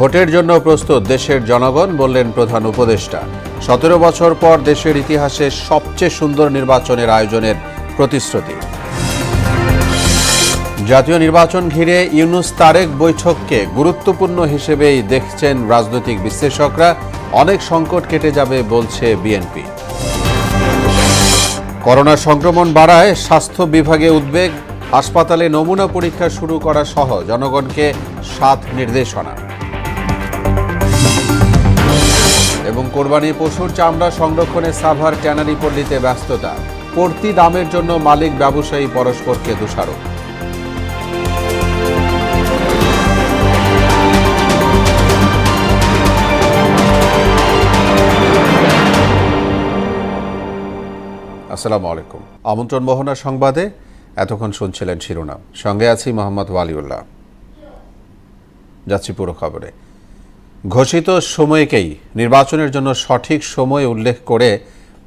ভোটের জন্য প্রস্তুত দেশের জনগণ, বললেন প্রধান উপদেষ্টা। 17 বছর পর দেশের ইতিহাসে সবচেয়ে সুন্দর নির্বাচনের আয়োজনের প্রতিশ্রুতি। জাতীয় নির্বাচন ঘিরে ইউনূস তারেক বৈঠককে গুরুত্বপূর্ণ হিসেবেই দেখছেন রাজনৈতিক বিশ্লেষকরা। অনেক সংকট কেটে যাবে বলছে বিএনপি। করোনা সংক্রমণ বাড়ায় স্বাস্থ্য বিভাগে উদ্বেগ, হাসপাতালে নমুনা পরীক্ষা শুরু করা সহ জনগণকে 7 নির্দেশনা। এবং কোরবানি পশুর চামড়া সংরক্ষণে সাভার ট্যানারি পল্লীতে ব্যস্ততা, পড়তি দামের জন্য মালিক ব্যবসায়ী পরস্পরকে দোষারোপ। আসসালামু আলাইকুম। আমন্ত্রণ মোহনা সংবাদে এতক্ষণ শুনছিলেন শিরোনাম, সঙ্গে আছি মোহাম্মদ ওয়ালিউল্লাহ। যাচ্ছি পুরো খবরে। ঘোষিত সময়কেই নির্বাচনের জন্য সঠিক সময় উল্লেখ করে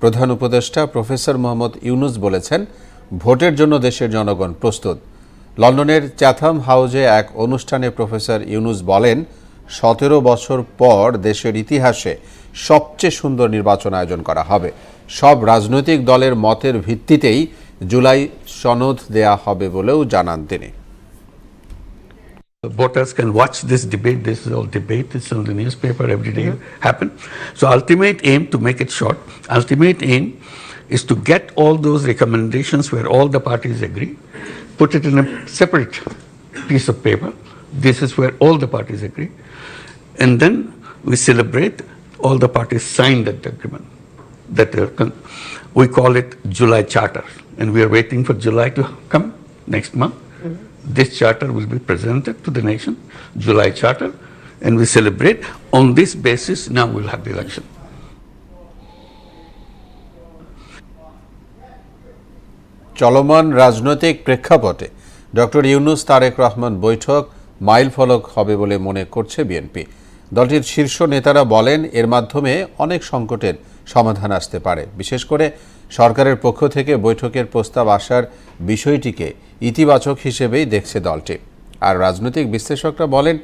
প্রধান উপদেষ্টা প্রফেসর মোহাম্মদ ইউনূস বলেছেন, ভোটের জন্য দেশের জনগণ প্রস্তুত। লন্ডনের চ্যাথাম হাউজে এক অনুষ্ঠানে প্রফেসর ইউনূস বলেন, 17 বছর পর দেশের ইতিহাসে সবচেয়ে সুন্দর নির্বাচন আয়োজন করা হবে। সব রাজনৈতিক দলের মতের ভিত্তিতেই জুলাই সনদ দেয়া হবে বলেও জানান তিনি। Voters can watch this debate. This is all debate. It's on the newspaper every day happen. So ultimate aim, to make it short, ultimate aim is to get all those recommendations where all the parties agree, put it in a separate piece of paper. This is where all the parties agree. And then we celebrate all the parties signed that agreement. We call it July Charter. And we are waiting for July to come next month. This charter will be presented to the nation, July Charter, and we celebrate. On this basis, now we'll have the election. চলমান রাজনৈতিক প্রেক্ষাপটে doctor Yunus Tarique Rahman বৈঠক মাইলফলক হবে বলে মনে করছে BNP. দলটির শীর্ষ নেতারা বলেন, এর মাধ্যমে অনেক সংকটের সমাধান আসতে পারে। বিশেষ করে সরকারের পক্ষ থেকে বৈঠকের প্রস্তাব আসার বিষয়টিকে ইতিবাচক হিসেবেই দেখছে দলটি। আর রাজনৈতিক বিশ্লেষকরা বলেন,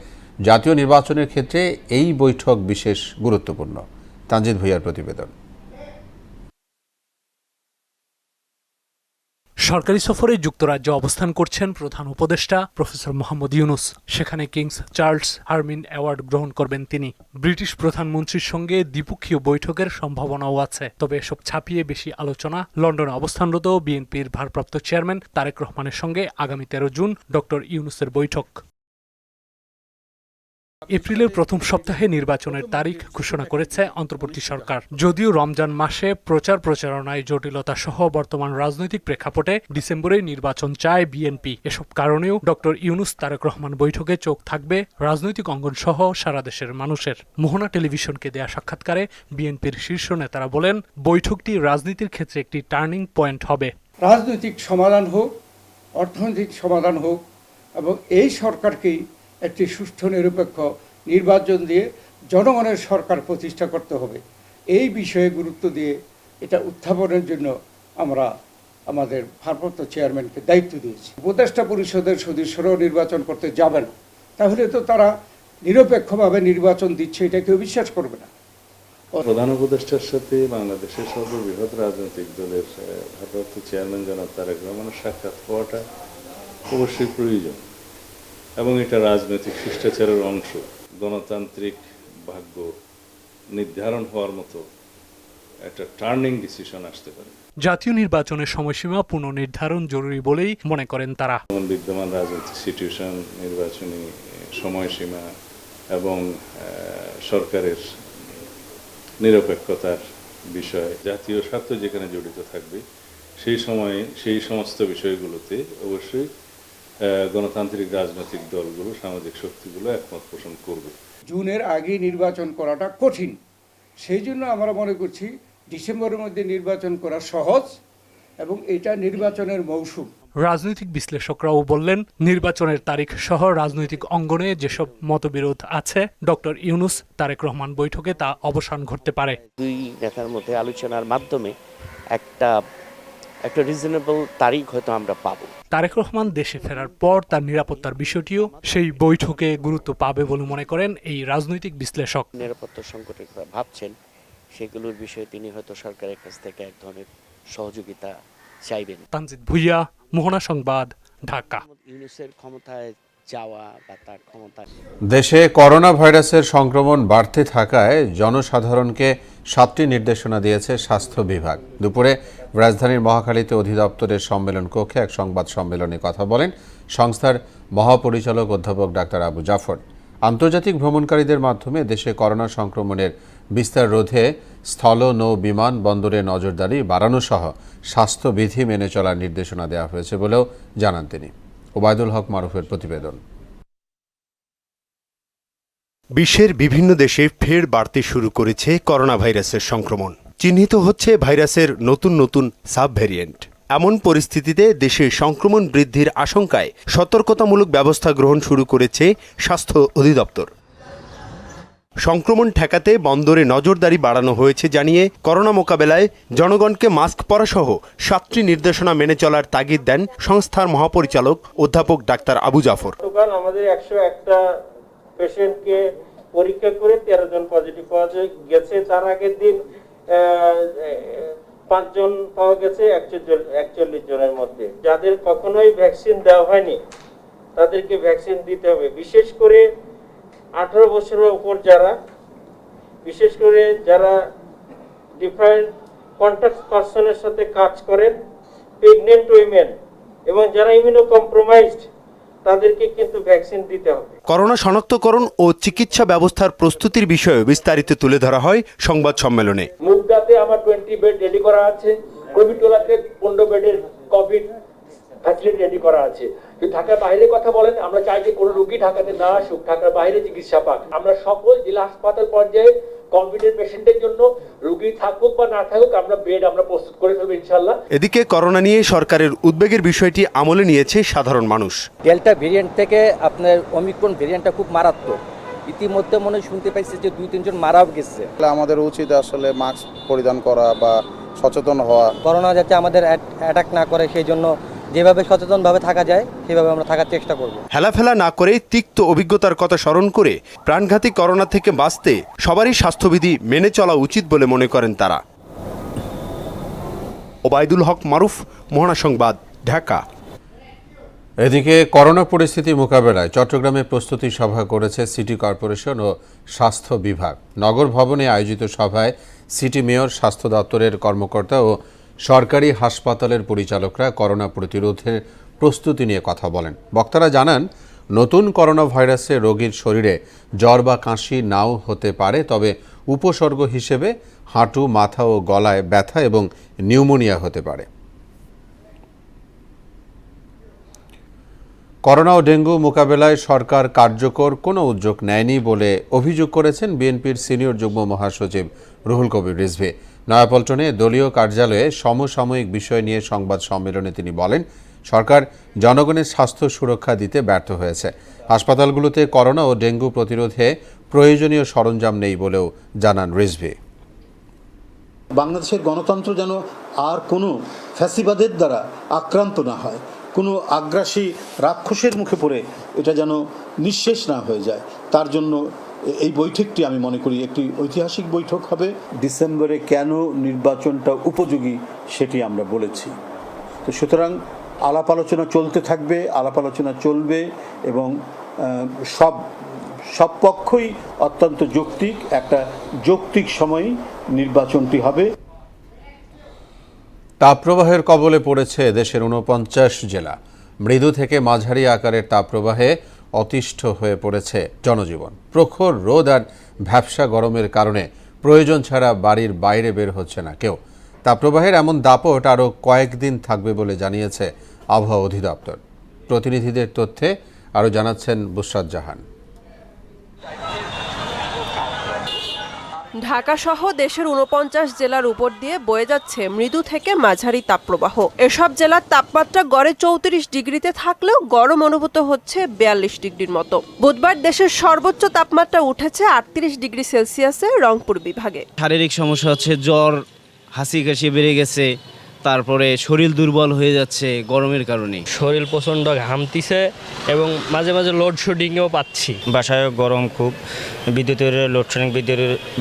জাতীয় নির্বাচনের ক্ষেত্রে এই বৈঠক বিশেষ গুরুত্বপূর্ণ। তানজিদ ভুঁইয়ার প্রতিবেদন। সরকারি সফরে যুক্তরাজ্যে অবস্থান করছেন প্রধান উপদেষ্টা প্রফেসর মোহাম্মদ ইউনূস। সেখানে কিংস চার্লস হারমিন অ্যাওয়ার্ড গ্রহণ করবেন তিনি। ব্রিটিশ প্রধানমন্ত্রীর সঙ্গে দ্বিপক্ষীয় বৈঠকের সম্ভাবনাও আছে। তবে এসব ছাপিয়ে বেশি আলোচনা লন্ডনে অবস্থানরত বিএনপির ভারপ্রাপ্ত চেয়ারম্যান তারেক রহমানের সঙ্গে আগামী 13 জুন ডক্টর ইউনূসের বৈঠক। এপ্রিলের প্রথম সপ্তাহে নির্বাচনের তারিখ ঘোষণা করেছে অন্তর্বর্তী সরকার। যদিও রমজান মাসে প্রচারণায় জটিলতা সহ বর্তমান রাজনৈতিক প্রেক্ষাপটে ডিসেম্বরে নির্বাচন চায় বিএনপি। এসব কারণেও ডক্টর ইউনূস তারেক রহমান বৈঠকে চোখ থাকবে রাজনৈতিক অঙ্গন সহ সারা দেশের মানুষের। মোহনা টেলিভিশনকে দেয়া সাক্ষাৎকারে বিএনপির শীর্ষ নেতারা বলেন, বৈঠকটি রাজনীতির ক্ষেত্রে একটি টার্নিং পয়েন্ট হবে। রাজনৈতিক সমাধান হোক, অর্থনৈতিক সমাধান হোক, এবং এই সরকারকেই একটি সুষ্ঠু নিরপেক্ষ নির্বাচন দিয়ে জনগণের সরকার প্রতিষ্ঠা করতে হবে। এই বিষয়ে গুরুত্ব দিয়ে এটা উত্থাপনের জন্য আমরা আমাদের ভারপ্রাপ্ত চেয়ারম্যানকে দায়িত্ব দিয়েছি। উপদেষ্টা পরিষদের সদস্যরাও নির্বাচন করতে যাবে না, তাহলে তো তারা নিরপেক্ষভাবে নির্বাচন দিচ্ছে, এটা কেউ বিশ্বাস করবে না। প্রধান উপদেষ্টার সাথে বাংলাদেশের সর্ববৃহৎ রাজনৈতিক দলের ভারপ্রাপ্ত চেয়ারম্যান জনাব তারেক রহমানের সাক্ষাৎ হওয়াটা অবশ্যই প্রয়োজন এবং এটা রাজনৈতিক শিষ্টাচারের অংশ। গণতান্ত্রিক ভাগ্য নির্ধারণ হওয়ার মতো একটা টার্নিং ডিসিশন আসতে পারে। জাতীয় নির্বাচনের সময়সীমা পুনর্নির্ধারণ জরুরি বলেই মনে করেন তারা। বিদ্যমান রাজনৈতিক সিচুয়েশন, নির্বাচনী সময়সীমা এবং সরকারের নিরপেক্ষতার বিষয়, জাতীয় স্বার্থ যেখানে জড়িত থাকবে সেই সময়ে সেই সমস্ত বিষয়গুলোতে অবশ্যই গণতান্ত্রিক রাজনৈতিক দলগুলো, সামাজিক শক্তিগুলো একমত পোষণ করবে। জুনের আগে নির্বাচন করাটা কঠিন, সেই জন্য আমরা মনে করছি ডিসেম্বরের মধ্যে নির্বাচন করা সহজ এবং এটা নির্বাচনের মৌসুম। রাজনৈতিক বিশ্লেষকরাও বললেন, নির্বাচনের তারিখ সহ রাজনৈতিক অঙ্গনে যেসব মতবিরোধ আছে, ডক্টর ইউনূস তারেক রহমান বৈঠকে তা অবসান ঘটতে পারে। দুই নেতার মধ্যে আলোচনার মাধ্যমে একটা রিজনেবল তারিখ হয়তো আমরা পাবো। তারেক রহমান দেশে ফেরার পর তার নিরাপত্তার বিষয়টিও সেই বৈঠকে গুরুত্ব পাবে বলে মনে করেন এই রাজনৈতিক বিশ্লেষক। নিরাপত্তা সংকটের কথা ভাবছেন, সেগুলোর বিষয়ে তিনি হয়তো সরকারের কাছ থেকে এক ধরনের সহযোগিতা চাইবেন। তানজিদ ভুইয়া, মোহনা সংবাদ, ঢাকা। ইউনূসের ক্ষমতায় যাওয়া বা তার ক্ষমতা। দেশে করোনা ভাইরাসের সংক্রমণ বাড়তে থাকায় জনসাধারণকে 7টি নির্দেশনা দিয়েছে স্বাস্থ্য বিভাগ। দুপুরে রাজধানীর মহাখালীতে অধিদপ্তরের সম্মেলন কক্ষে এক সংবাদ সম্মেলনে কথা বলেন সংস্থার মহাপরিচালক অধ্যাপক ডাক্তার আবু জাফর। আন্তর্জাতিক ভ্রমণকারীদের মাধ্যমে দেশে করোনা সংক্রমণের বিস্তার রোধে স্থল, নৌ, বিমান বন্দরে নজরদারি বাড়ানো সহ স্বাস্থ্যবিধি মেনে চলার নির্দেশনা দেওয়া হয়েছে বলেও জানান তিনি। ওবায়দুল হক মারুফের প্রতিবেদন। বিশ্বের বিভিন্ন দেশে ফের বাড়তে শুরু করেছে করোনা ভাইরাসের সংক্রমণ। চিহ্নিত হচ্ছে ভাইরাসের নতুন নতুন সাব ভ্যারিয়েন্ট। এমন পরিস্থিতিতে দেশে সংক্রমণ বৃদ্ধির আশঙ্কায় সতর্কতামূলক ব্যবস্থা গ্রহণ শুরু করেছে স্বাস্থ্য অধিদপ্তর। সংক্রমণ ঠেকাতে বন্দরে নজরদারি বাড়ানো হয়েছে জানিয়ে করোনা মোকাবেলায় জনগণকে মাস্ক পরাসহ 7টি নির্দেশনা মেনে চলার তাগিদ দেন সংস্থার মহাপরিচালক অধ্যাপক ডাক্তার আবু জাফর। আমাদের 101টা পেশেন্টকে পরীক্ষা করে 13 জন পজিটিভ পাওয়া গেছে। তার আগের দিন 5 জন পাওয়া গেছে 41 জনের মধ্যে। যাদের কখনোই ভ্যাকসিন দেওয়া হয়নি তাদেরকে ভ্যাকসিন দিতে হবে। বিশেষ করে 18 বছরের উপর যারা, বিশেষ করে যারা ডিফারেন্ট কন্ট্যাক্ট পারসনের সাথে কাজ করেন, প্রেগনেন্ট উইমেন এবং যারা ইমিউনো কম্প্রোমাইজড, তাদেরকে কিন্তু ভ্যাকসিন দিতে হবে। করোনা শনাক্তকরণ ও চিকিৎসা ব্যবস্থার প্রস্তুতির বিষয়ে বিস্তারিত তুলে ধরা হয় সংবাদ সম্মেলনে। মুগদাতে আমার 20 বেড রেডি করা আছে, কবিটোলাতে 15 বেডের কোভিড ফ্যাসিলিটি রেডি করা আছে। যদি ঢাকার বাইরে কথা বলেন, আমরা চাই যে কোনো রোগী ঢাকাতে না আসুক, ঢাকার বাইরে চিকিৎসা পাক। আমরা সকল জেলা হাসপাতাল পর্যায়ে কোভিডের পেশেন্টের জন্য রোগী থাকুক বা না থাকুক, আমরা বেড প্রস্তুত করে ফেলবো ইনশাআল্লাহ। এদিকে করোনা নিয়ে সরকারের উদ্বেগের বিষয়টি আমলে নিয়েছে সাধারণ মানুষ। ডেল্টা ভেরিয়েন্ট থেকে আপনার ওমিক্রন ভেরিয়েন্টটা খুব মারাত্মক। ইতিমধ্যে মনে শুনতে পাইছি যে 2-3 জন মারাও গেছে। আমাদের উচিত আসলে মাস্ক পরিধান করা বা সচেতন হওয়া। করোনা যাতে আমাদের অ্যাটাক না করে সেই জন্য যেভাবে সচেতনভাবে থাকা যায় সেভাবে আমরা থাকার চেষ্টা করব। হেলাফেলা না করে তিক্ত অভিজ্ঞতার কথা স্মরণ করে প্রাণঘাতী করোনা থেকে বাঁচতে সবারই স্বাস্থ্যবিধি মেনে চলা উচিত বলে মনে করেন তারা। ওবায়দুল হক মারুফ, মোহনা সংবাদ, ঢাকা। এদিকে করোনা পরিস্থিতি মোকাবেলায় চট্টগ্রামে প্রস্তুতি সভা করেছে সিটি কর্পোরেশন ও স্বাস্থ্য বিভাগ। নগর ভবনে আয়োজিত সভায় সিটি মেয়র, স্বাস্থ্য দপ্তরের কর্মকর্তা ও সরকারি হাসপাতালের পরিচালকরা করোনা প্রতিরোধের প্রস্তুতি নিয়ে কথা বলেন। বক্তারা জানান, নতুন করোনা ভাইরাসে রোগীর শরীরে জ্বর বা কাশি নাও হতে পারে, তবে উপসর্গ হিসেবে হাঁটু, মাথা ও গলায় ব্যথা এবং নিউমোনিয়া হতে পারে। করোনা ও ডেঙ্গু মোকাবেলায় সরকার কার্যকর কোনো উদ্যোগ নেয়নি বলে অভিযোগ করেছেন বিএনপির সিনিয়র যুগ্ম মহাসচিব রুহুল কবির রিজভী। নয়াপল্টনে দলীয় কার্যালয়ে সমসাময়িক বিষয় নিয়ে সংবাদ সম্মেলনে তিনি বলেন, সরকার জনগণের স্বাস্থ্য সুরক্ষা দিতে ব্যর্থ হয়েছে। হাসপাতালগুলোতে করোনা ও ডেঙ্গু প্রতিরোধে প্রয়োজনীয় সরঞ্জাম নেই বলেও জানান রিজভী। বাংলাদেশের গণতন্ত্র যেন আর কোনো ফ্যাসিবাদের দ্বারা আক্রান্ত না হয়, কোনো আগ্রাসী রাক্ষসের মুখে পড়ে এটা যেন নিঃশেষ না হয়ে যায়, তার জন্য এই বৈঠকটি আমি মনে করি একটি ঐতিহাসিক বৈঠক হবে। ডিসেম্বরে কেন নির্বাচনটা উপযোগী সেটি আমরা বলেছি। তো সুতরাং আলাপ আলোচনা চলতে থাকবে, আলাপ আলোচনা চলবে এবং সব পক্ষই অত্যন্ত যৌক্তিক, একটা যৌক্তিক সময়ে নির্বাচনটি হবে। তাপপ্রবাহের কবলে পড়েছে দেশের 49 জেলা। মৃদু থেকে মাঝারি আকারের তাপপ্রবাহে অতিষ্ঠ হয়ে পড়েছে জনজীবন। প্রখর রোদ আর ভ্যাপসা গরমের কারণে প্রয়োজন ছাড়া বাড়ির বাইরে বের হচ্ছে না কেউ। তাপপ্রবাহের এমন দাপট আরও কয়েকদিন থাকবে বলে জানিয়েছে আবহাওয়া অধিদপ্তর। প্রতিনিধিদের তথ্যে আরও জানাচ্ছেন বুশরাত জাহান। ঢাকা সহ দেশের 49 জেলার উপর দিয়ে বয়ে যাচ্ছে মৃদু থেকে মাঝারি তাপপ্রবাহ। এসব জেলার তাপমাত্রা গড়ে 34 ডিগ্রিতে থাকলেও গরম অনুভূত হচ্ছে 42 ডিগ্রির মতো। বুধবার দেশের সর্বোচ্চ তাপমাত্রা উঠেছে 38 ডিগ্রি সেলসিয়াসে রংপুর বিভাগে। শারীরিক সমস্যা হচ্ছে জ্বর, হাসি কাশি বেড়ে গেছে, তারপরে শরীর দুর্বল হয়ে যাচ্ছে গরমের কারণে। শরীর প্রচণ্ড ঘামতিছে এবং মাঝে মাঝে লোডশেডিংও পাচ্ছি। বাসায় গরম খুব, বিদ্যুতের লোডশেডিং,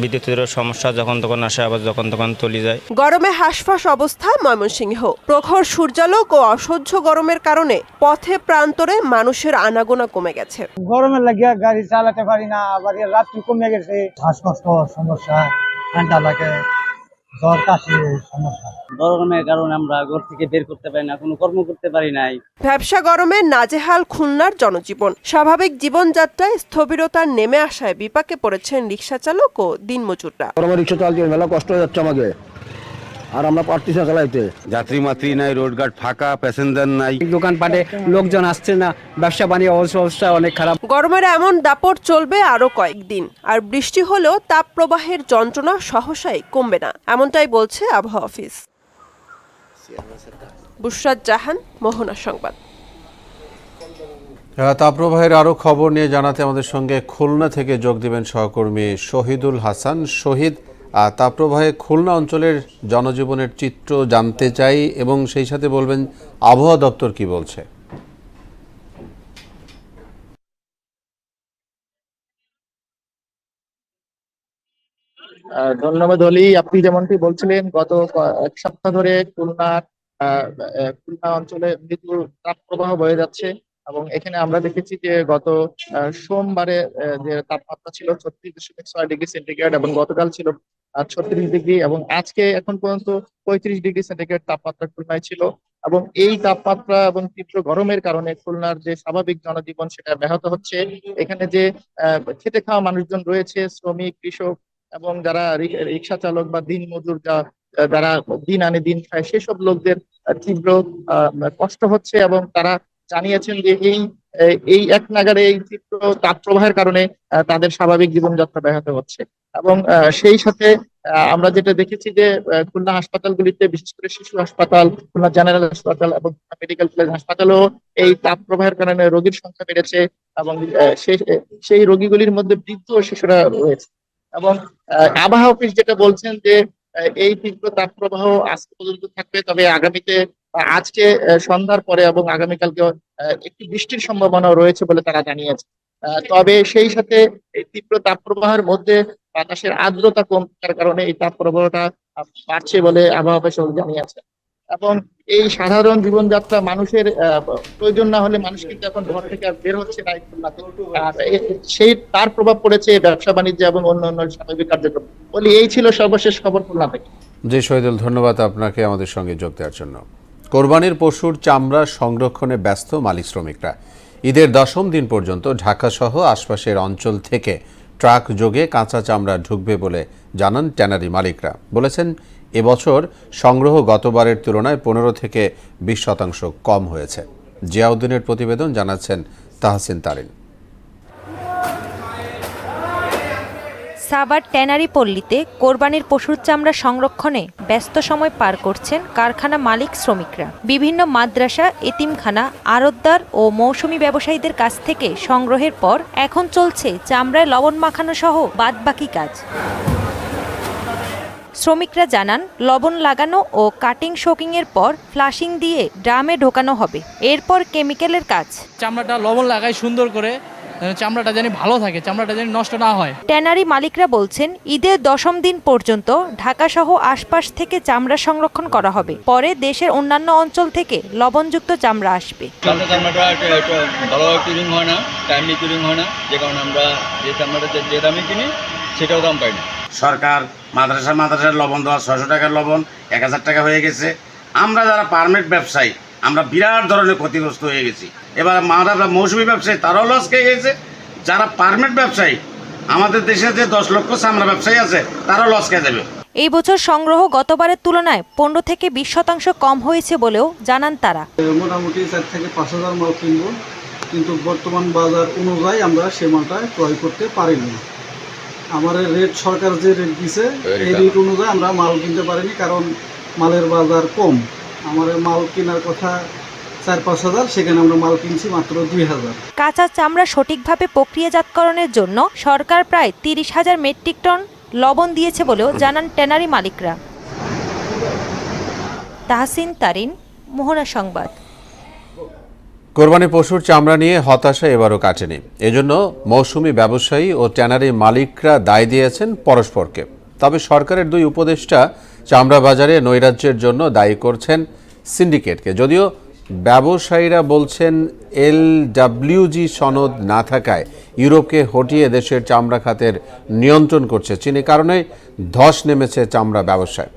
বিদ্যুতের সমস্যা যখন তখন আসে, আবার যখন তখন চলে যায়। গরমে হাঁসফাঁস অবস্থা ময়মনসিংহ। প্রখর সূর্যালোক ও অসহ্য গরমের কারণে পথে প্রান্তরে মানুষের আনাগোনা কমে গেছে। গরমের লাগিয়া গাড়ি চালাতে পারি না, আবার রাত্রি কমে গেছে, শ্বাসকষ্ট সমস্যা, ঠান্ডা লাগে, জ্বর কাশি সমস্যা। গরমের কারণে আমরা ঘর থেকে বের করতে পারি না, কোনো কর্ম করতে পারি নাই। ব্যবসা গরমে নাজেহাল খুলনার জনজীবন। স্বাভাবিক জীবনযাত্রায় স্থবিরতা নেমে আসায় বিপাকে পড়েছেন রিকশা চালক ও দিনমজুররা। গরমে রিকশা চালাতে মেলা কষ্ট হয়ে যাচ্ছে আমাকে, আর আমরা পারতেছি না চালাইতে। যাত্রী মাত্রী নাই, রোডঘাট ফাঁকা, প্যাসেঞ্জার নাই, দোকানপাটে লোকজন আসছে না, ব্যবসা বাণিজ্য অবস্থা অনেক খারাপ। গরমের এমন দাপট চলবে আরো কয়েকদিন, আর বৃষ্টি হলেও তাপ প্রবাহের যন্ত্রণা সহসাই কমবে না, এমনটাই বলছে আবহাওয়া অফিস। বুশরাত জাহান, মোহনা সংবাদ। তাপপ্রবাহের আরও খবর নিয়ে জানাতে আমাদের সঙ্গে খুলনা থেকে যোগ দেবেন সহকর্মী শহীদুল হাসান। শহীদ, তাপপ্রবাহে খুলনা অঞ্চলের জনজীবনের চিত্র জানতে চাই এবং সেই সাথে বলবেন আবহাওয়া দপ্তর কি বলছে। ধন্যবাদ অলি। আপনি যেমনটি বলছিলেন, গত এক সপ্তাহ ধরে খুলনা অঞ্চলে মৃদু তাপপ্রবাহ বয়ে যাচ্ছে এবং এখানে আমরা দেখেছি যে গত সোমবারে যে তাপমাত্রা ছিল 36.6 ডিগ্রি সেন্টিগ্রেড এবং গতকাল ছিল 36 ডিগ্রি এবং আজকে এখন পর্যন্ত 35 ডিগ্রি সেন্টিগ্রেড তাপমাত্রা খুলনায় ছিল। এবং এই তাপমাত্রা এবং তীব্র গরমের কারণে খুলনার যে স্বাভাবিক জনজীবন সেটা ব্যাহত হচ্ছে। এখানে যে খেটে খাওয়া মানুষজন রয়েছে, শ্রমিক, কৃষক এবং যারা রিক্সা চালক বা দিন মজুর, যারা দিন আনে দিন খায়, সেসব লোকদের তীব্র কষ্ট হচ্ছে এবং তারা জানিয়েছেন যে এই এক নাগারে এই তীব্র তাপপ্রবাহের কারণে তাদের স্বাভাবিক জীবনযাত্রা ব্যাহত হচ্ছে। এবং সেই সাথে আমরা যেটা দেখেছি যে খুলনা হাসপাতালগুলিতে, বিশেষ করে শিশু হাসপাতাল, খুলনা জেনারেল হাসপাতাল এবং মেডিকেল কলেজ হাসপাতালেও এই তাপপ্রবাহের কারণে রোগীর সংখ্যা বেড়েছে এবং সেই রোগীগুলির মধ্যে বৃদ্ধ ও শিশুরা রয়েছে। এবং আবহাওয়া অফিস যেটা বলছেন যে এই তীব্র তাপপ্রবাহ আজকে পর্যন্ত থাকবে, তবে আগামীতে আজকে সন্ধ্যার পরে এবং আগামীকালকে একটি বৃষ্টির সম্ভাবনা রয়েছে বলে তারা জানিয়েছে। তবে সেই সাথে এই তীব্র তাপপ্রবাহের মধ্যে বাতাসের আর্দ্রতা কম থাকার কারণে এই তাপপ্রবাহটা বাড়ছে বলে আবহাওয়া অফিস জানিয়েছে। এবং এই সাধারণ জীবনযাত্রা মানুষের প্রয়োজন না হলে মানুষ কিন্তু এখন ঘর থেকে আর বের হচ্ছে না। সেই তার প্রভাব পড়েছে ব্যবসা বাণিজ্য এবং অন্যান্য স্বাভাবিক কার্যক্রম। বলি, এই ছিল সর্বশেষ খবর খুলনা থেকে। জি শহীদুল, ধন্যবাদ আপনাকে আমাদের সঙ্গে যোগ দেওয়ার জন্য। কোরবানির পশুর চামড়া সংরক্ষণে ব্যস্ত মালিক শ্রমিকরা। ঈদের 10ম দিন পর্যন্ত ঢাকাসহ আশপাশের অঞ্চল থেকে ট্রাক যোগে কাঁচা চামড়া ঢুকবে বলে জানান ট্যানারি মালিকরা। বলেছেন, এবছর সংগ্রহ গতবারের তুলনায় 15 থেকে 20% কম হয়েছে। জিয়াউদ্দিনের প্রতিবেদন, জানাচ্ছেন তাহসিন তারিন। সাভার ট্যানারি পল্লীতে কোরবানির পশুর চামড়া সংরক্ষণে ব্যস্ত সময় পার করছেন কারখানা মালিক শ্রমিকরা। বিভিন্ন মাদ্রাসা, এতিমখানা, আড়তদার ও মৌসুমি ব্যবসায়ীদের কাছ থেকে সংগ্রহের পর এখন চলছে চামড়ায় লবণ মাখানো সহ বাদবাকি কাজ। শ্রমিকরা জানান, লবণ লাগানো ও কাটিং শোকিংয়ের পর ফ্লাশিং দিয়ে ড্রামে ঢোকানো হবে, এরপর কেমিক্যালের কাজ। চামড়াটা লবণ লাগাই সুন্দর করে, চামড়াটা যেন ভালো থাকে, চামড়াটা যেন নষ্ট না হয়। ট্যানারি মালিকরা বলছেন, ঈদের 10ম দিন পর্যন্ত ঢাকাসহ আশপাশ থেকে চামড়া সংরক্ষণ করা হবে, পরে দেশের অন্যান্য অঞ্চল থেকে লবণযুক্ত চামড়া আসবে। চামড়াটা ভালোভাবে কিলিং হয় না, টাইমলি কিলিং হয় না, যে কারণে আমরা যে চামড়াটা যে দামে কিনি সেটাও দাম পাই না। সরকার মাদ্রাসার লবণ দেওয়া 600 টাকার লবণ 1000 টাকা হয়ে গেছে। আমরা যারা পারমিট ব্যবসায়ী, আমরা বিরাট ধরনের ক্ষতিগ্রস্ত হয়ে গেছি। এবার মৌসুমী ব্যবসায়ী তারাও লস খেয়ে গেছে। যারা পারমিট ব্যবসায়ী, আমাদের দেশে যে 10 লক্ষ চামড়া ব্যবসায়ী আছে, তারাও লস খেয়ে যাবে। এই বছর সংগ্রহ গতবারের তুলনায় 15 থেকে 20% কম হয়েছে বলেও জানান তারা। মোটামুটি 4 থেকে 5,000 মাল কিনবো, কিন্তু বর্তমান বাজার অনুযায়ী আমরা সে মালটা ক্রয় করতে পারিনি। আমাদের রেট সরকার যে রেট দিছে এই রেট অনুযায়ী আমরা মাল কিনতে পারিনি, কারণ মালের বাজার কম। আমাদের মাল কেনার কথা 4-5 হাজার, সেখানে আমরা মাল কিনছি মাত্র 2,000। কাঁচা চামড়া সঠিকভাবে প্রক্রিয়াজাতকরণের জন্য সরকার প্রায় 30,000 মেট্রিক টন লবণ দিয়েছে বলেও জানান ট্যানারি মালিকরা। তাহসিন তারিন, মোহনা সংবাদ। কোরবানি পশুর চামড়া নিয়ে হতাশা এবারও কাটেনি। এজন্য মৌসুমি ব্যবসায়ী ও ট্যানারি মালিকরা দায় দিয়েছেন পরস্পরকে। তবে সরকারের দুই উপদেষ্টা চামড়া বাজারে নৈরাজ্যের জন্য দায়ী করছেন সিন্ডিকেটকে। যদিও ব্যবসায়ীরা বলছেন LWG সনদ না থাকায় ইউরোপকে হটিয়ে দেশের চামড়া খাতের নিয়ন্ত্রণ করছে চীন। এ কারণে ধস নেমেছে চামড়া ব্যবসায়।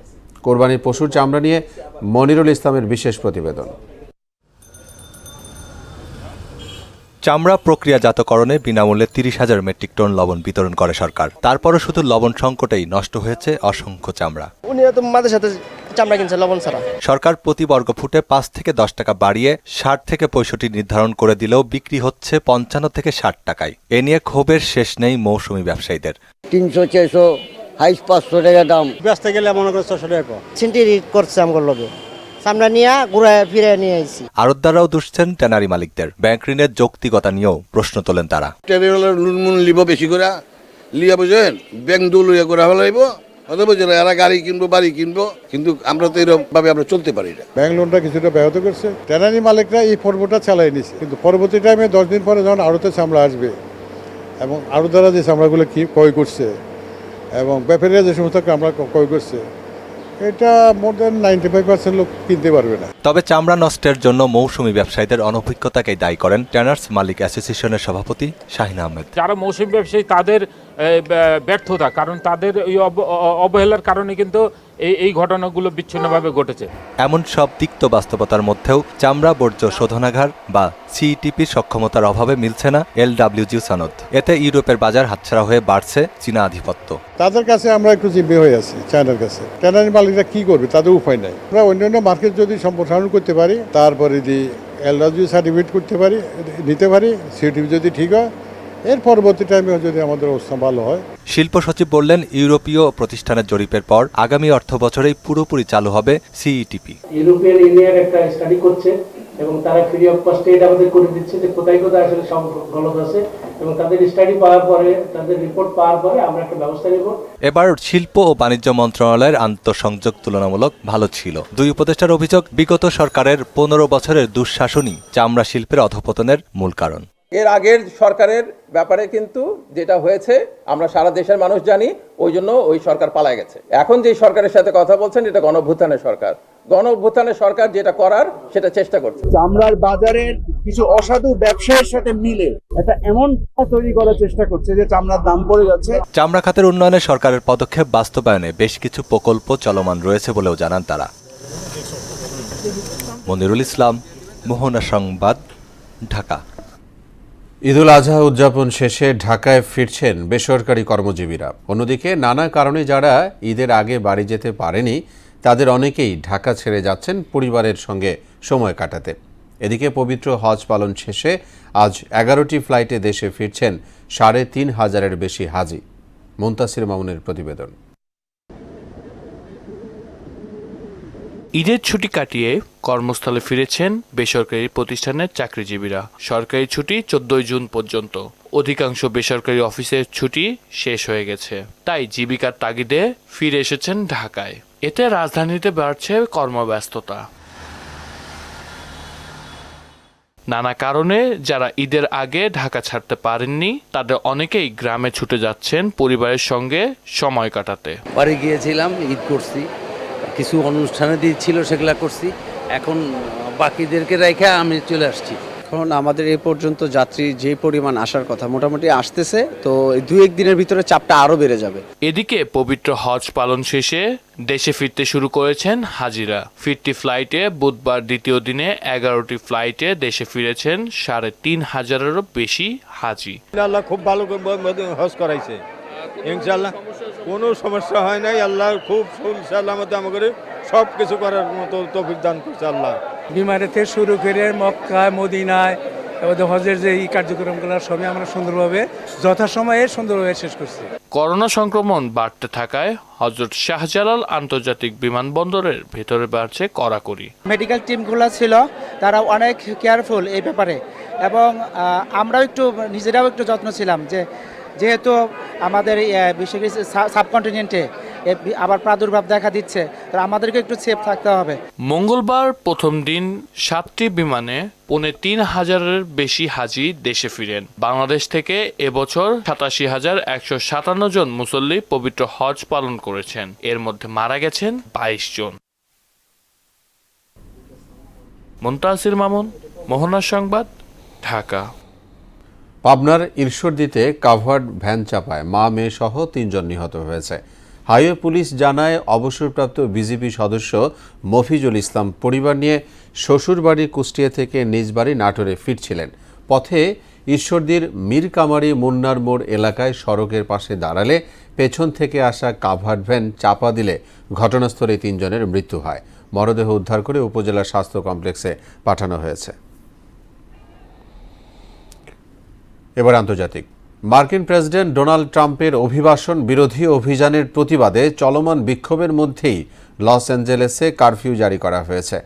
কোরবানির পশুর চামড়া নিয়ে মনিরুল ইসলামের বিশেষ প্রতিবেদন। চামড়া প্রক্রিয়াজাতকরণে বিনামূল্যে 30,000 মেট্রিক টন লবণ বিতরণ করে সরকার। তারপরও শুধু লবণ সংকটেই নষ্ট হয়েছে অসংখ্য চামড়া। চামড়া কিনছে লবণ ছাড়া। সরকার প্রতি বর্গ ফুটে 5 থেকে 10 টাকা বাড়িয়ে 60 থেকে 65 নির্ধারণ করে দিলেও বিক্রি হচ্ছে 55 থেকে 60 টাকায়। এ নিয়ে ক্ষোভের শেষ নেই মৌসুমি ব্যবসায়ীদের। 300-400 হাইস 500 টাকা দাম। ব্যস্ত গেলে মনে করে 600 টাকা সিন্ডিকেট করছে আমার লগে। চামড়া নিয়ে ঘুরে ফিরে নিয়ে আইছি। আড়তদাররাও দুষছেন ট্যানারি মালিকদের। ব্যাংক ঋণের যৌক্তিকতা নিয়েও প্রশ্ন তোলেন তারা। ট্যানারিওয়ালার নুন লিব বেশি করে লিয়া বুঝেন ব্যাংক দুলিয়া করে ফেলাইব, অথবা এরা গাড়ি কিনবো বাড়ি কিনবো, কিন্তু আমরা তো এরকম ভাবে আমরা চলতে পারি না। ব্যাংক লোনটা কিছুটা ব্যাহত করছে। ট্যানারি মালিকরা এই পর্বটা চালাই নিছে, কিন্তু পরবর্তী টাইমে 10 দিন পরে যখন আড়তে চামড়া আসবে এবং আড়তদাররা যে চামড়াগুলো ক্রয় করছে এবং ব্যাপারীরা যে সমস্ত চামড়া ক্রয় করছে, এটা মোর দেন 95% লোক কিনতে পারবে না। তবে চামড়া নষ্টের জন্য মৌসুমি ব্যবসায়ীদের অনভিজ্ঞতাকেই দায়ী করেন ট্যানার্স মালিক অ্যাসোসিয়েশনের সভাপতি শাহিন আহমেদ। যারা মৌসুমি ব্যবসায়ী তাদের ব্যর্থতা, কারণ তাদের এই অবহেলার কারণে কিন্তু এই ঘটনাগুলো বিচ্ছিন্নভাবে ঘটেছে। এমন সব তিক্ত বাস্তবতার মধ্যেও চামড়া বর্জ্য শোধনাগার বা সিইটিপির সক্ষমতার অভাবে মিলছে না LWG সনদ। এতে ইউরোপের বাজার হাতছাড়া হয়ে বাড়ছে চীনা আধিপত্য। তাদের কাছে আমরা একটু জিম্মি হয়ে আছি, চায়নার কাছে। ট্যানারি মালিকরা কি করবে, তাদের উপায় নাই। আমরা অন্যান্য মার্কেট যদি সম্প্রসারণ করতে পারি, তারপরে যদি LWG সার্টিফিকেট করতে পারি, নিতে পারি, সিইটিপি যদি ঠিক হয়, এর পরবর্তী টাইমে যদি আমাদের অবস্থা ভালো হয়। শিল্প সচিব বললেন, ইউরোপীয় প্রতিষ্ঠানের জরিপের পর আগামী অর্থ বছরেই পুরোপুরি চালু হবে সিইটিপি। ইউরোপিয়ান ইউনিয়ন একটা স্টাডি করছে এবং তারা ফ্রি অফ কস্টে এটা আমাদের করে দিচ্ছে যে কোথায় কোথায় আসলে সব গলত আছে, এবং তাদের স্টাডি পাওয়ার পরে, তাদের রিপোর্ট পাওয়ার পরে আমরা একটা ব্যবস্থা নেব। এবার শিল্প ও বাণিজ্য মন্ত্রণালয়ের আন্তঃসংযোগ তুলনামূলক ভালো ছিল। দুই উপদেষ্টার অভিযোগ, বিগত সরকারের 15 বছরের দুঃশাসনই চামড়া শিল্পের অধঃপতনের মূল কারণ। এর আগের সরকারের ব্যাপারে কিন্তু যেটা হয়েছে আমরা সারা দেশের মানুষ জানি, ওই জন্য ওই সরকার পালায় গেছে। এখন যে সরকারের সাথে কথা বলছেন, এটা গণঅভ্যুত্থানের সরকার। গণঅভ্যুত্থানের সরকার যেটা করার সেটা চেষ্টা করছে। চামড়ার বাজারের কিছু অসাধু ব্যবসায়ীর সাথে মিলে এটা এমন তৈরি করার চেষ্টা করছে যে চামড়ার দাম পড়ে যাচ্ছে। চামড়া খাতের উন্নয়নে সরকারের পদক্ষেপ বাস্তবায়নে বেশ কিছু প্রকল্প চলমান রয়েছে বলেও জানান তারা। মনিরুল ইসলাম, মোহনা সংবাদ, ঢাকা। ঈদুল আজহা উদযাপন শেষে ঢাকায় ফিরছেন বেসরকারি কর্মজীবীরা। অন্যদিকে নানা কারণে যারা ঈদের আগে বাড়ি যেতে পারেনি, তাদের অনেকেই ঢাকা ছেড়ে যাচ্ছেন পরিবারের সঙ্গে সময় কাটাতে। এদিকে পবিত্র হজ পালন শেষে আজ 11টি ফ্লাইটে দেশে ফিরছেন 3,500-এর বেশি হাজি। মুনতাসির মামুনের প্রতিবেদন। ঈদের ছুটি কাটিয়ে কর্মস্থলে ফিরেছেন বেসরকারি প্রতিষ্ঠানের চাকরিজীবীরা। সরকারি ছুটি 14 জুন পর্যন্ত। অধিকাংশ বেসরকারি অফিসের ছুটি শেষ হয়ে গেছে, তাই জীবিকার তাগিদে ফিরে এসেছেন ঢাকায়। এতে রাজধানীতে বাড়ছে কর্মব্যস্ততা। নানা কারণে যারা ঈদের আগে ঢাকা ছাড়তে পারেননি, তাদের অনেকেই গ্রামে ছুটে যাচ্ছেন পরিবারের সঙ্গে সময় কাটাতে। বাড়ি গিয়েছিলাম, ঈদ করছি, কিছু অনুষ্ঠানে ছিল সেগুলা করছি, এখন বাকিদেরকে রেখে আমি চলে আসছি। এখন আমাদের এই পর্যন্ত যাত্রী যে পরিমাণ আসার কথা মোটামুটি আসতেছে, তো 2-1 দিনের ভিতরে চাপটা আরো বেড়ে যাবে। এদিকে পবিত্র হজ পালন শেষে দেশে ফিরতে শুরু করেছেন হাজিরা। ফিরতি ফ্লাইটে বুধবার দ্বিতীয় দিনে 11টি ফ্লাইটে দেশে ফিরেছেন 3,500-এরও বেশি হাজি। আল্লাহ খুব ভালো হজ করাইছে, ইনশাআল্লাহ কোনো সমস্যা হয় নাই। আল্লাহ খুব সালামত আমাদের সব কিছু করার মতো তৌফিক দান করছে আল্লাহ। বিমানে থেকে শুরু করে মক্কা, মদিনায়, আমাদের হজের যে এই কার্যক্রমগুলো সবই আমরা যথাসময়ে সুন্দরভাবে শেষ করছি। করোনা সংক্রমণ বাড়তে থাকায় হযরত শাহজালাল আন্তর্জাতিক বিমানবন্দরের ভেতরে বাড়ছে কড়াকড়ি। মেডিকেল টিমগুলো ছিল, তারা অনেক কেয়ারফুল এই ব্যাপারে, এবং আমরাও নিজেরাও একটু যত্ন ছিলাম, যেহেতু আমাদের বিশেষ সাবকন্টিনেন্টে আবার প্রাদুর্ভাব দেখা দিচ্ছে, তো আমাদেরকে একটু সেফ থাকতে হবে। মঙ্গলবার প্রথম দিন 7টি বিমানে ৩,৫০০-এর বেশি হাজি দেশে ফিরেন। বাংলাদেশ থেকে এবছর ৮৭,১৫৭ জন মুসল্লি পবিত্র হজ পালন করেছেন। এর মধ্যে মারা গেছেন ২২ জন। মুনতাসির মামুন, মোহনার সংবাদ, ঢাকা। পাবনার ঈশ্বরদীতে কাভার্ড ভ্যান চাপায় মা মেয়ে সহ ৩ জন নিহত হয়েছে। হাইওয়ে পুলিশ জানায় অবসরপ্রাপ্ত বিজিবি সদস্য মফিজুল ইসলাম পরিবার নিয়ে শ্বশুরবাড়ি কুষ্টিয়া থেকে নিজ বাড়ি নাটোরে ফিরছিলেন। পথে ঈশ্বরদীর মীরকামারি মুন্নার মোড় এলাকায় সড়কের পাশে দাঁড়ালে পেছন থেকে আসা কাভার্ড ভ্যান চাপা দিলে ঘটনাস্থলে ৩ জনের মৃত্যু হয়। মরদেহ উদ্ধার করে উপজেলা স্বাস্থ্য কমপ্লেক্সে পাঠানো হয়েছে। এবার আন্তর্জাতিক। মার্কিন প্রেসিডেন্ট ডোনাল্ড ট্রাম্পের অভিবাসন বিরোধী অভিযানের প্রতিবাদে চলমান বিক্ষোভের মধ্যেই লস অ্যাঞ্জেলেসে কারফিউ জারি করা হয়েছে।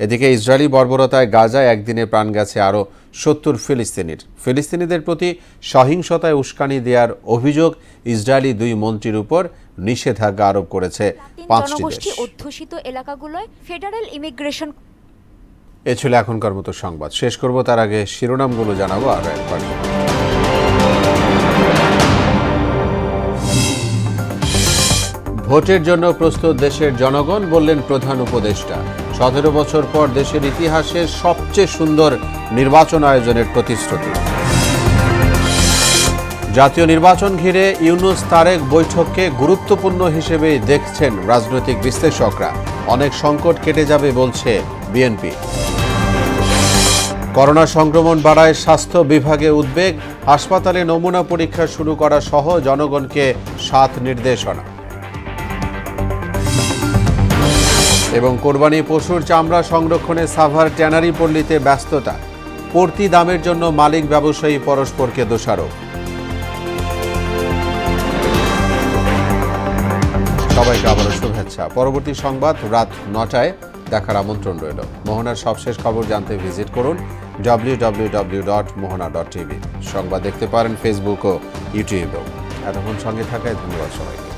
এদিকে ইসরায়েলি বর্বরতায় গাজায় একদিনে প্রাণ গেছে আরও ৭০ ফিলিস্তিনির। ফিলিস্তিনিদের প্রতি সহিংসতায় উস্কানি দেওয়ার অভিযোগ ইসরায়েলি ২ মন্ত্রীর উপর নিষেধাজ্ঞা আরোপ করেছে ৫টি দেশ। অধ্যুষিত এলাকাগুলোয় ফেডারেল ইমিগ্রেশন। এ ছিল এখনকার মতো সংবাদ। শেষ করব তার আগে শিরোনামগুলো জানাবো আর একবার। ভোটের জন্য প্রস্তুত দেশের জনগণ, বললেন প্রধান উপদেষ্টা। ১৭ বছর পর দেশের ইতিহাসে সবচেয়ে সুন্দর নির্বাচন আয়োজনের প্রতিশ্রুতি। জাতীয় নির্বাচন ঘিরে ইউনূস তারেক বৈঠককে গুরুত্বপূর্ণ হিসেবে দেখছেন রাজনৈতিক বিশ্লেষকরা। অনেক সংকট কেটে যাবে বলছে বিএনপি। করোনা সংক্রমণ বাড়ায় স্বাস্থ্য বিভাগে উদ্বেগ, হাসপাতালে নমুনা পরীক্ষা শুরু করা সহ জনগণকে ৭ নির্দেশনা। এবং কোরবানি পশুর চামড়া সংরক্ষণে সাভার ট্যানারি পল্লীতে ব্যস্ততা। পড়তি দামের জন্য মালিক ব্যবসায়ী পরস্পরকে দোষারোপ। সবাইকে আবারও শুভেচ্ছা। পরবর্তী সংবাদ রাত ৯টায় দেখার আমন্ত্রণ রইল। মোহনার সবশেষ খবর জানতে ভিজিট করুন www.mohana.tv। সংবাদ দেখতে পারেন ফেসবুক ও ইউটিউবেও। এতক্ষণ সঙ্গে থাকায় ধন্যবাদ সবাইকে।